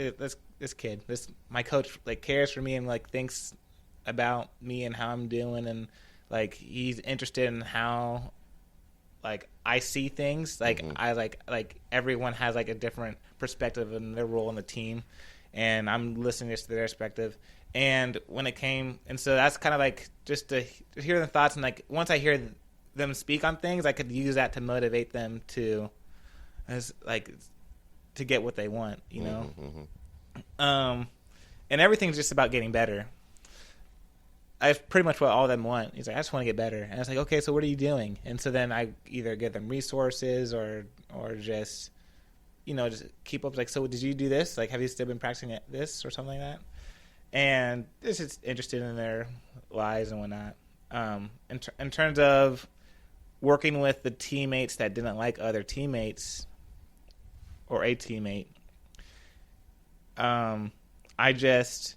S2: my coach, like, cares for me and, like, thinks about me and how I'm doing, and, like, he's interested in how, like, I see things. Like, mm-hmm. I like everyone has, like, a different perspective in their role in the team, and I'm listening to their perspective. And when it came, and so that's kind of like just to hear the thoughts, and, like, once I hear them speak on things, I could use that to motivate them to get what they want, Mm-hmm. And everything's just about getting better. That's pretty much what all of them want. He's like, I just want to get better. And I was like, okay, so what are you doing? And so then I either give them resources or just, just keep up. Like, so did you do this? Like, have you still been practicing at this or something like that? And this is interested in their lives and whatnot. In terms of working with the teammates that didn't like other teammates or a teammate, I would just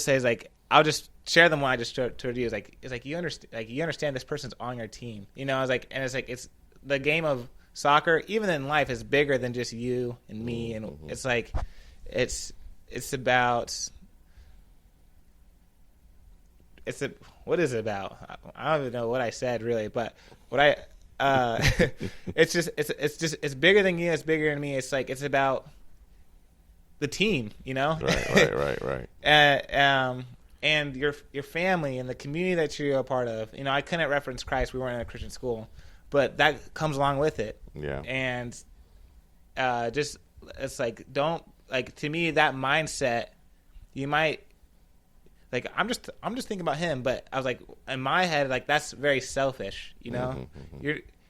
S2: say, is like, I'll just share them what I just told you. It's like you understand this person's on your team. I was like, and it's like, it's the game of soccer, even in life, is bigger than just you and me. And mm-hmm. It's like, it's about, what is it about? I don't even know what I said really, but what it's bigger than you. It's bigger than me. It's like, it's about the team,
S1: Right.
S2: And your family and the community that you're a part of. I couldn't reference Christ. We weren't in a Christian school, but that comes along with it. Yeah. And just, it's like, don't, like, to me, that mindset, you might, like, I'm just thinking about him, but I was like, in my head, like, that's very selfish. Mm-hmm.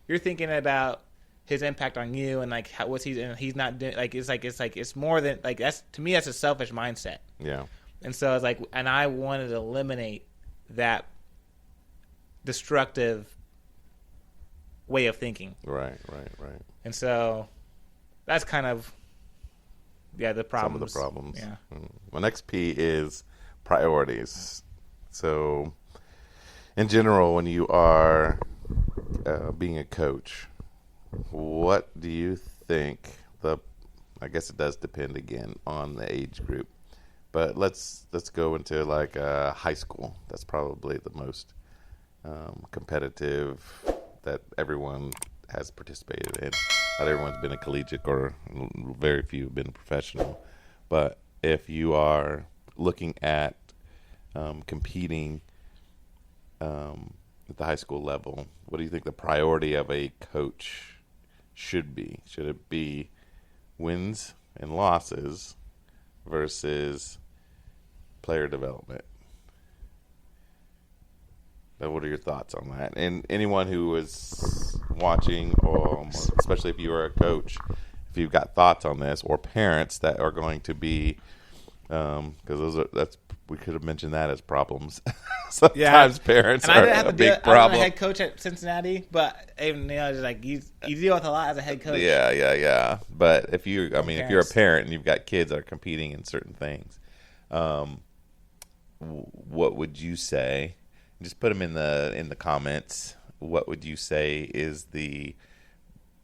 S2: You're thinking about his impact on you, and, like, he's not doing, like, it's more than, like, that's, to me, that's a selfish mindset.
S1: Yeah.
S2: And so it's like, and I wanted to eliminate that destructive way of thinking.
S1: Right.
S2: And so that's kind of, the problems.
S1: Some of the problems.
S2: Yeah.
S1: My next P is priorities. So, in general, when you are being a coach, what do you think I guess it does depend again on the age group, but let's go into like high school. That's probably the most competitive that everyone has participated in. Not everyone's been a collegiate, or very few have been a professional. But if you are looking at competing at the high school level, what do you think the priority of a coach should be? Should it be wins and losses versus player development? Now, what are your thoughts on that? And anyone who is watching, or especially if you are a coach, if you've got thoughts on this, or parents that are going to be, because we could have mentioned that as problems. Sometimes parents are a big problem.
S2: I was a head coach at Cincinnati, but even just like you deal with a lot as a head coach.
S1: Yeah. But if you're a parent and you've got kids that are competing in certain things, what would you say? Just put them in the comments. What would you say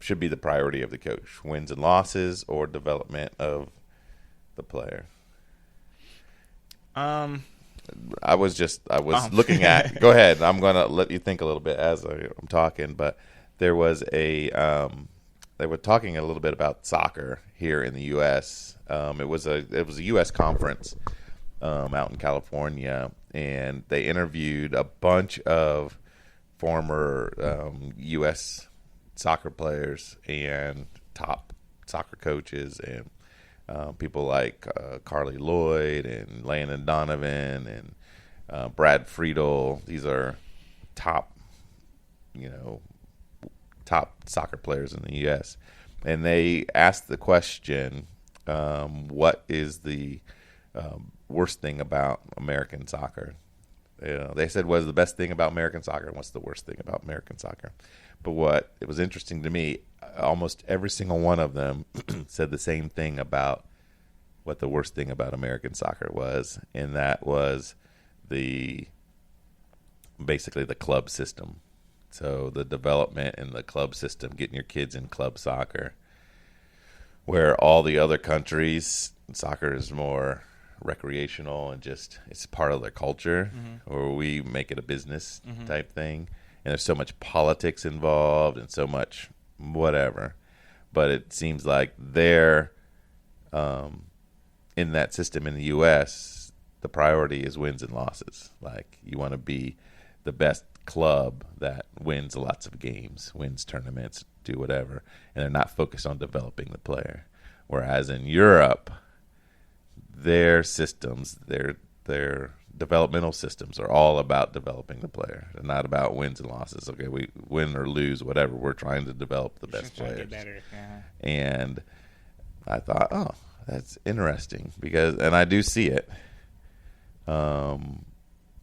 S1: should be the priority of the coach? Wins and losses, or development of the player? I was looking at. Go ahead. I'm going to let you think a little bit as I'm talking. But there was they were talking a little bit about soccer here in the U.S. It was a U.S. conference out in California, and they interviewed a bunch of former U.S. soccer players and top soccer coaches and people like Carly Lloyd and Landon Donovan and Brad Friedel. These are top soccer players in the U.S. And they asked the question, what is the worst thing about American soccer? They said, what is the best thing about American soccer and what's the worst thing about American soccer? But what it was interesting to me, almost every single one of them said the same thing about what the worst thing about American soccer was, and that was basically the club system. So the development in the club system, getting your kids in club soccer, where all the other countries, soccer is more recreational and just it's part of their culture, or we make it a business type thing. And there's so much politics involved and so much whatever. But it seems like they're in that system in the U.S., the priority is wins and losses. Like, you want to be the best club that wins lots of games, wins tournaments, do whatever. And they're not focused on developing the player. Whereas in Europe, their systems, their developmental systems are all about developing the player. They're not about wins and losses. Okay, we win or lose, whatever. We're trying to develop the best players. Get better. Yeah. And I thought, oh, that's interesting and I do see it.
S2: I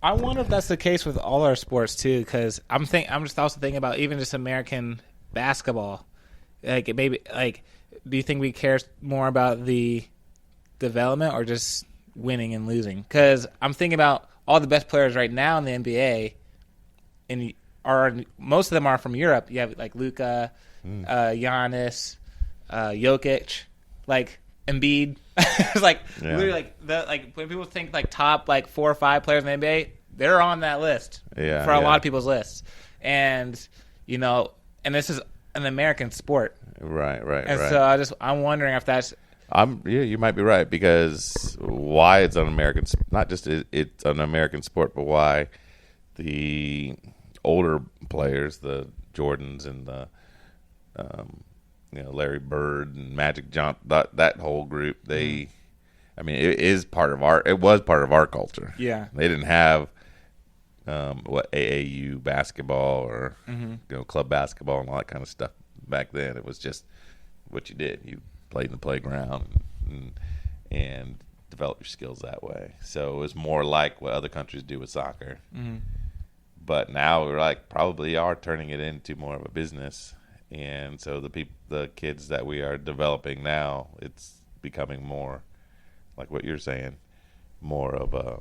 S2: wonder if that's the case with all our sports too, because I'm just also thinking about even just American basketball. Like, maybe, like, do you think we care more about the development or just winning and losing? Because I'm thinking about all the best players right now in the NBA, and most of them are from Europe. You have like Luka, Giannis, Jokic, like Embiid. It's like literally like when people think like top like 4 or 5 players in the NBA, they're on that list for a lot of people's lists. And and this is an American sport,
S1: right?
S2: And so I'm wondering if that's.
S1: You might be right, because why it's an American, not just it's an American sport, but why the older players, the Jordans and the Larry Bird and Magic Johnson, that whole group, it was part of our culture. Yeah, they didn't have AAU basketball or club basketball and all that kind of stuff back then. It was just what you did. You played in the playground and develop your skills that way. So it was more like what other countries do with soccer. But now we're probably are turning it into more of a business. And so the kids that we are developing now, it's becoming more like what you're saying, more of a.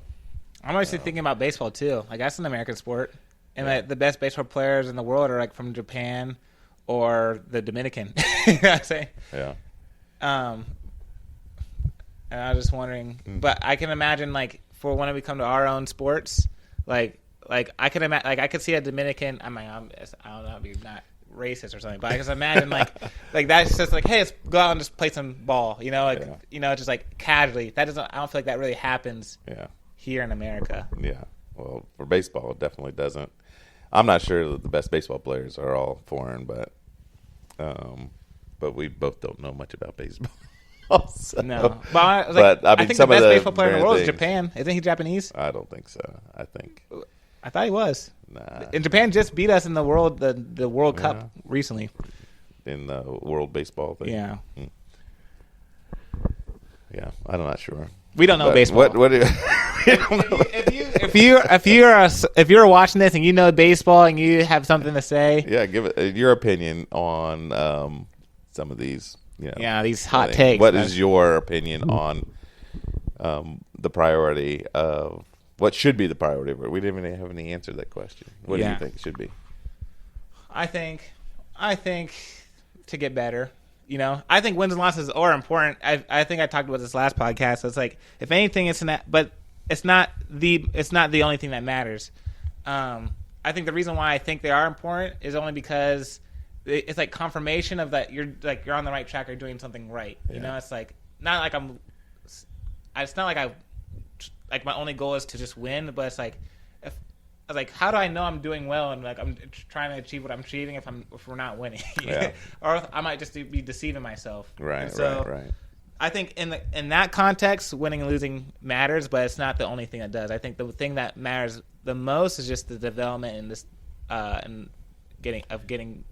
S2: I'm actually thinking about baseball too. Like, that's an American sport. And like the best baseball players in the world are like from Japan or the Dominican. You know what I'm saying?
S1: Yeah.
S2: And I was just wondering, but I can imagine like for when we come to our own sports, like I could imagine, like I could see a Dominican. I mean, I don't know, be not racist or something, but I can imagine like that's just like, hey, let's go out and just play some ball. You know, like just like casually. That doesn't. I don't feel like that really happens.
S1: Yeah.
S2: Here in America.
S1: Yeah. Well, for baseball, it definitely doesn't. I'm not sure that the best baseball players are all foreign, but we both don't know much about baseball. So,
S2: no, but I think the best baseball player in the world is Japan. Isn't he Japanese?
S1: I don't think so.
S2: I thought he was.
S1: Nah.
S2: And Japan just beat us in the World Cup recently.
S1: In the World Baseball thing.
S2: Yeah.
S1: Yeah, I'm not sure.
S2: We don't know baseball.
S1: What
S2: if you're watching this and you know baseball and you have something to say,
S1: give it your opinion on some of these.
S2: These hot takes.
S1: What is your opinion on the priority of what should be the priority? We didn't even have any answer to that question. What do you think it should be?
S2: I think to get better. I think wins and losses are important. I think I talked about this last podcast. So it's like, if anything, it's not, but it's not the only thing that matters. I think the reason why I think they are important is only because it's like confirmation of that you're on the right track or doing something right. It's like not like it's not like my only goal is to just win, but it's like how do I know I'm doing well and like I'm trying to achieve what I'm achieving if we're not winning, or I might just be deceiving myself.
S1: Right.
S2: I think in that context, winning and losing matters, but it's not the only thing that does. I think the thing that matters the most is just the development and this and getting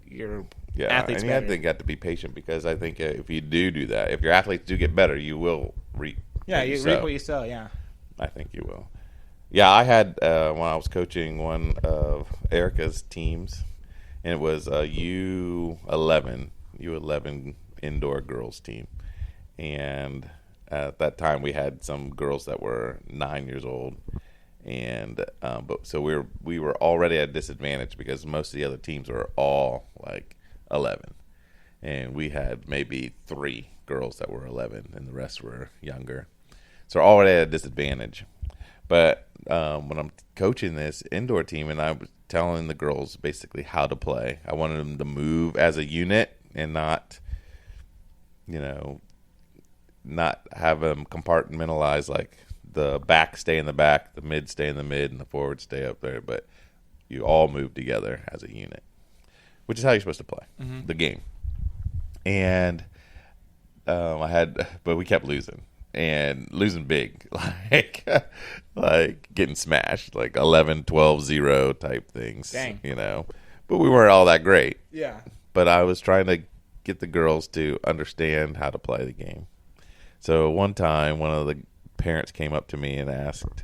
S2: your athletes better.
S1: I think you have to be patient, because I think if you do that, if your athletes do get better, you will reap.
S2: Yeah, you reap what you sow. Yeah,
S1: I think you will. Yeah, I had when I was coaching one of Erica's teams, and it was a U11 indoor girls team, and at that time we had some girls that were 9 years old, and so we were already at a disadvantage because most of the other teams were all like 11, and we had maybe 3 girls that were 11, and the rest were younger, so we're already at a disadvantage. But when I'm coaching this indoor team, and I was telling the girls basically how to play, I wanted them to move as a unit and not have them compartmentalize, like the back stay in the back, the mid stay in the mid, and the forward stay up there. But you all move together as a unit, which is how you're supposed to play the game. And but we kept losing. And losing big, like getting smashed, like 11, 12, 0 type things.
S2: Dang.
S1: But we weren't all that great.
S2: Yeah.
S1: But I was trying to get the girls to understand how to play the game. So one time, one of the parents came up to me and asked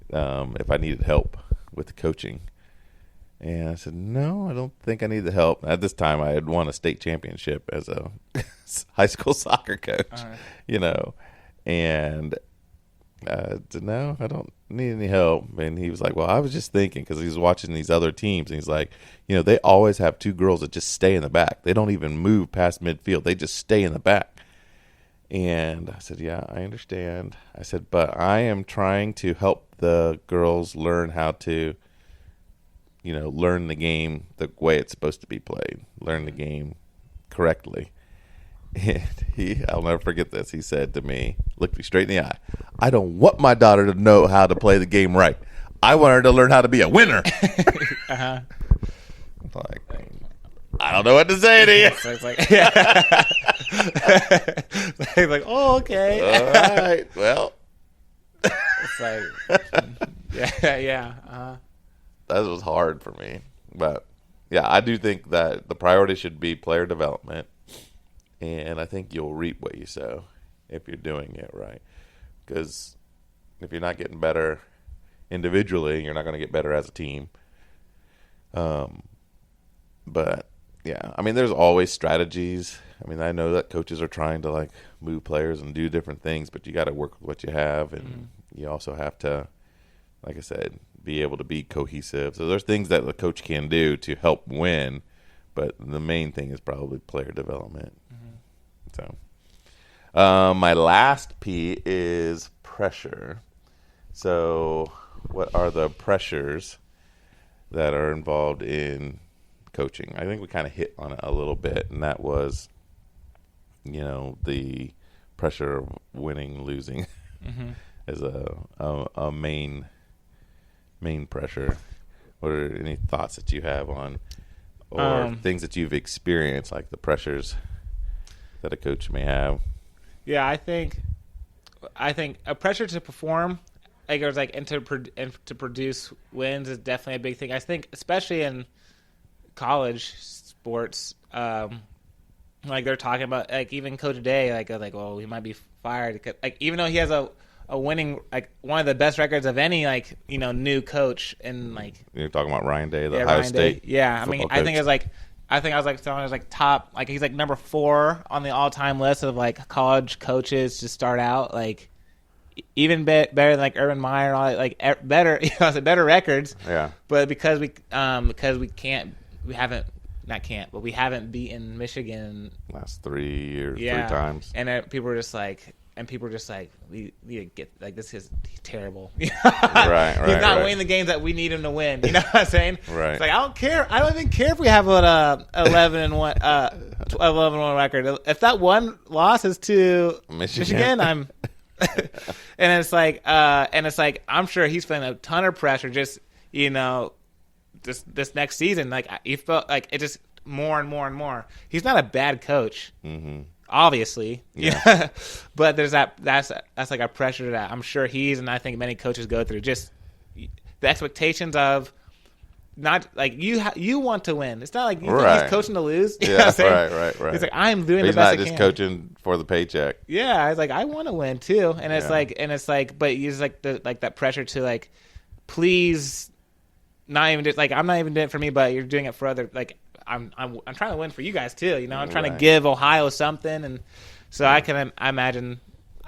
S1: if I needed help with the coaching. And I said, no, I don't think I need the help. At this time, I had won a state championship as a high school soccer coach, And I said, no, I don't need any help. And he was like, well, I was just thinking, because he was watching these other teams. And he's like, they always have 2 girls that just stay in the back. They don't even move past midfield. They just stay in the back. And I said, yeah, I understand. I said, but I am trying to help the girls learn how to, learn the game the way it's supposed to be played, learn the game correctly. And I'll never forget this. He said to me, looked me straight in the eye, I don't want my daughter to know how to play the game right. I want her to learn how to be a winner.
S2: Uh-huh.
S1: Like, I don't know what to say to you.
S2: So it's like, yeah. It's like, oh, okay.
S1: All right. Well.
S2: It's like, yeah. Uh-huh.
S1: That was hard for me. But, yeah, I do think that the priority should be player development. And I think you'll reap what you sow if you're doing it right. Because if you're not getting better individually, you're not going to get better as a team. But, yeah, I mean, there's always strategies. I mean, I know that coaches are trying to, like, move players and do different things, but you got to work with what you have. And you also have to, like I said, be able to be cohesive. So there's things that the coach can do to help win, but the main thing is probably player development. So my last P is pressure. So what are the pressures that are involved in coaching? I think we kind of hit on it a little bit, and that was, the pressure of winning, losing as a main pressure. What are any thoughts that you have on, or things that you've experienced, like the pressures that a coach may have?
S2: Yeah, I think a pressure to perform, and to produce wins is definitely a big thing. I think, especially in college sports, like they're talking about, like even Coach Day, well, he might be fired. Like even though he has a winning, like one of the best records of any new coach, and like
S1: you're talking about Ryan Day, the Ohio State.
S2: Yeah, I mean, coach. I think I was telling him top, like he's like number 4 on the all-time list of like college coaches to start out, like even better than like Urban Meyer and all that, like better, better records.
S1: Yeah.
S2: But because we haven't beaten Michigan
S1: last 3 years, 3 times,
S2: and people were just like, we need to get, like, this is terrible.
S1: Right.
S2: He's not winning the games that we need him to win. You know what I'm saying?
S1: Right.
S2: It's like, I don't care. I don't even care if we have an 11-1 record. If that one loss is to Michigan, I'm. and it's like, I'm sure he's feeling a ton of pressure. Just this next season, like he felt like it just more and more and more. He's not a bad coach. Mm-hmm. Obviously,
S1: yeah.
S2: But there's that's like a pressure that I'm sure and I think many coaches go through. Just the expectations of not like you want to win. It's not like you think he's coaching to lose. You know what I'm saying?
S1: Right.
S2: He's like, I'm doing
S1: the
S2: best I can.
S1: He's not just coaching for the paycheck.
S2: Yeah, I was like, I want to win too, and it's like, but he's like that pressure to like, please, not even just like I'm not even doing it for me, but you're doing it for other like. I'm trying to win for you guys too, I'm trying to give Ohio something, and so I imagine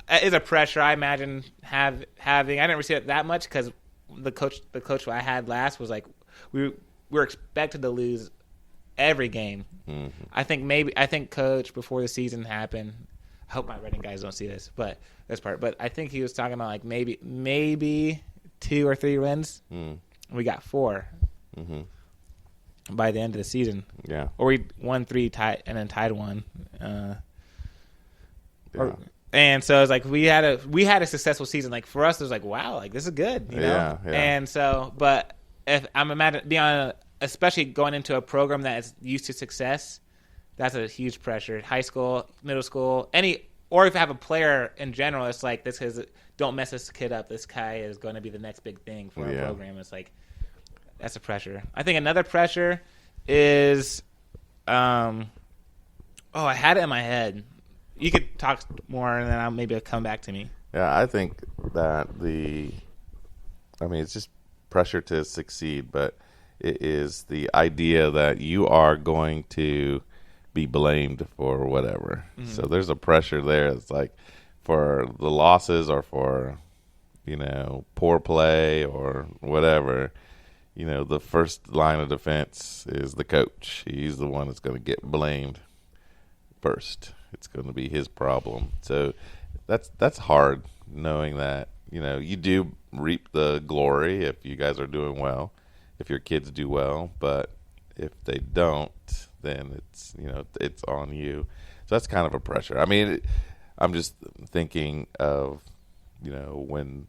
S2: it's a pressure. I imagine having. I didn't receive it that much because the coach I had last was like we were expected to lose every game. Mm-hmm. I think coach before the season happened. I hope my Reading guys don't see this, but this part. But I think he was talking about like maybe 2 or 3 wins. We got 4. Mm-hmm. By the end of the season, or we won 3, tied, and then tied 1. And so it's like we had a successful season. Like for us, it was like, wow, like this is good,
S1: Yeah.
S2: And so, but if I'm imagining especially going into a program that is used to success, that's a huge pressure. High school, middle school, or if you have a player in general, it's like don't mess this kid up. This guy is going to be the next big thing for our program. It's like. That's a pressure. I think another pressure is, I had it in my head. You could talk more, and then maybe it'll come back to me.
S1: Yeah, I think that it's just pressure to succeed, but it is the idea that you are going to be blamed for whatever. Mm-hmm. So there's a pressure there. It's like for the losses or for, poor play or whatever. The first line of defense is the coach. He's the one that's going to get blamed first. It's going to be his problem. So that's hard, knowing that, you do reap the glory if you guys are doing well, if your kids do well. But if they don't, then it's, it's on you. So that's kind of a pressure. I mean, I'm just thinking of, when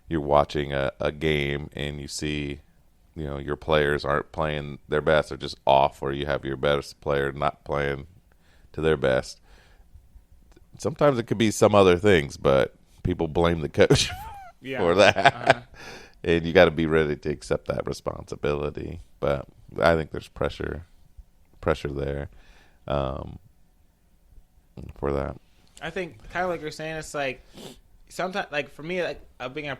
S1: you're watching a game and you see – your players aren't playing their best, they're just off, or you have your best player not playing to their best. Sometimes it could be some other things, but people blame the coach for that. And you got to be ready to accept that responsibility. But I think there's pressure there for that.
S2: I think kind of like you're saying, it's like sometimes, like for me, like being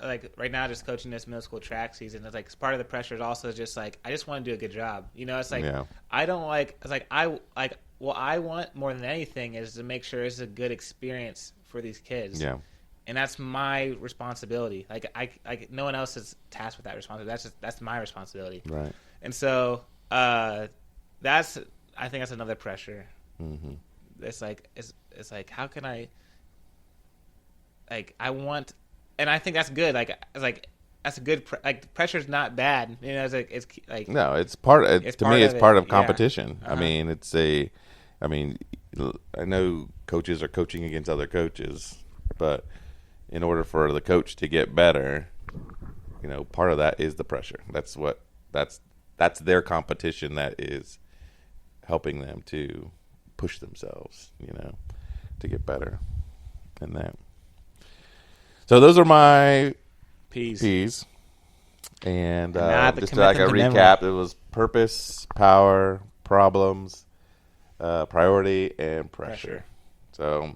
S2: like right now, just coaching this middle school track season, it's like part of the pressure is also just like I just want to do a good job. It's like I don't like. It's like what I want more than anything is to make sure it's a good experience for these kids.
S1: Yeah.
S2: and that's my responsibility. Like no one else is tasked with that responsibility. That's my responsibility.
S1: Right.
S2: And so I think that's another pressure.
S1: Mm-hmm.
S2: It's like how can I I want, and I think that's good. That's a good pressure's not bad. You know, it's like
S1: no, it's part.
S2: It's
S1: to
S2: part
S1: me,
S2: of
S1: it's part
S2: it,
S1: of competition.
S2: yeah.
S1: I mean, I know coaches are coaching against other coaches, but in order for the coach to get better, you know, part of that is the pressure. That's their competition that is helping them to push themselves, you know, to get better in that. So those are my P's. And just to like a recap, it was purpose, power, problems, priority, and pressure. So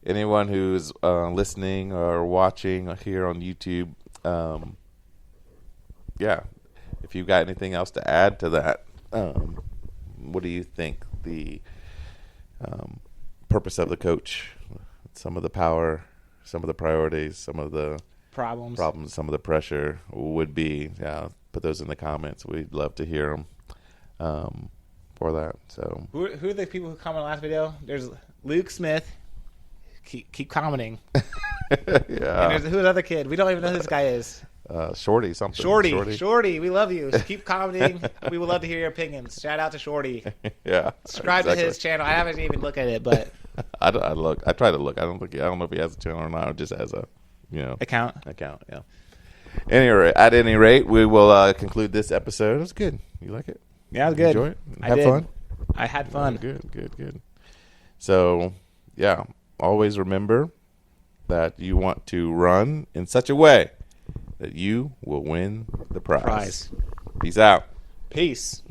S1: anyone who's listening or watching here on YouTube, if you've got anything else to add to that, what do you think the purpose of the coach, some of the power, some of the priorities, some of the problems, some of the pressure would be? Yeah, put those in the comments. We'd love to hear them for that. So
S2: who are the people who commented on the last video? There's Luke Smith. Keep commenting.
S1: Yeah.
S2: And who's the other kid? We don't even know who this guy is.
S1: Shorty something.
S2: Shorty, we love you. Keep commenting. We would love to hear your opinions. Shout out to Shorty.
S1: Yeah.
S2: Subscribe to his channel. I haven't even looked at it, but
S1: I try to look. I don't know if he has a channel or not, or just has a
S2: account.
S1: Yeah. At any rate, we will conclude this episode. It was good. You like it?
S2: Yeah, it was good.
S1: Enjoy it?
S2: I
S1: Have
S2: did.
S1: fun?
S2: I had fun.
S1: Good. So, yeah, always remember that you want to run in such a way that you will win the prize. Peace out.
S2: Peace.